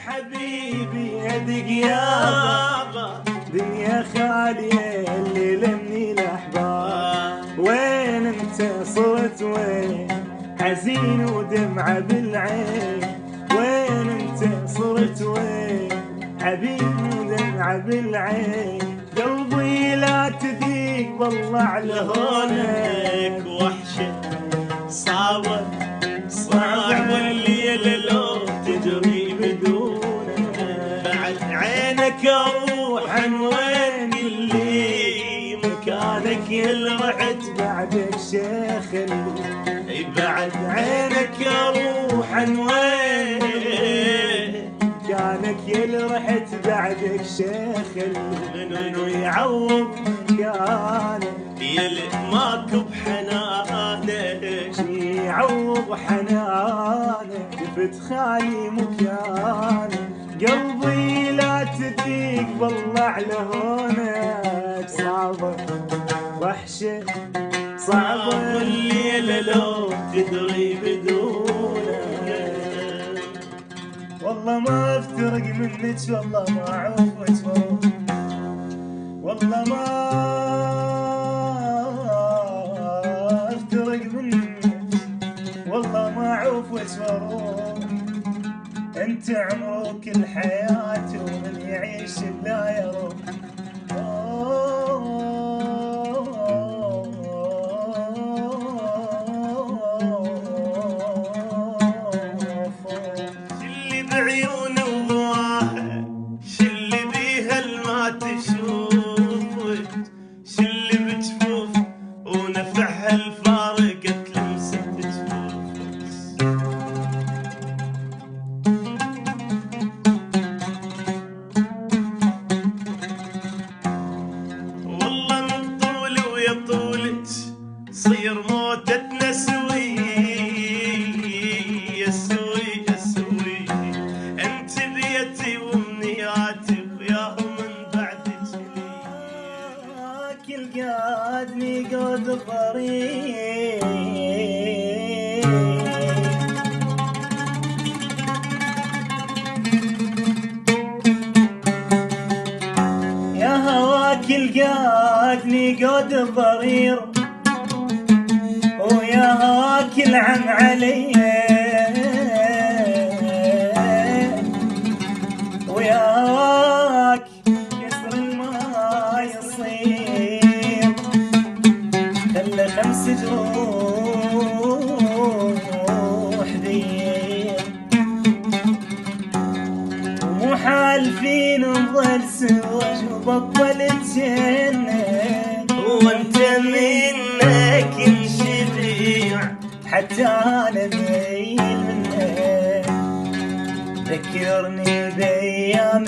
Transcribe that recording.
حبيبي يدق يابا دنيا خالية اللي لمني الأحباب. وين انت صرت وين حزين ودمعة بالعين؟ وين انت صرت وين حبيب ودمعة بالعين؟ قلبي لا تضيق والله على هونك وحشة صعبة صعب الليل لو تجري بدونك. بعد عينك اروح عن وين اللي مكانك يل رحت بعدك شيخ اللي بعد عينك اروح عن وين كانك يل رحت بعدك شيخ منو يعوض كانك يلي ماكو بحنانك يعوض حنانك شفت خالي مكانك. قلبي لا تضيق بالله على هونك صعبة وحشة صعبة الليلة لو تدري بدونك. والله ما افترق منك والله ما اعوفك والله ما افترق منك والله ما اعوفك واروح. انت عمرك الحياة ومن يعيش لا يروح. اللي بعيونه وضواها شلي بيها الما تشوفك شلي بجفوف ونفعها الفارقة لمسة جفوفك. والله من طولي ويا طولك صير موتتنا سوية سوية سوية. انت بيتي وامنياتي وياهم من بعدك لي. كل قادني قد الطريق يا هواك القادني قد الضرير ويا هواك العم علي ويا هواك كسر الماء يصير خلى 5 جروح ذير ومو حالفين نظل سوا وبطلت جنة. وانت منك انشبيع حتى انا ميل منك ذكرني بايام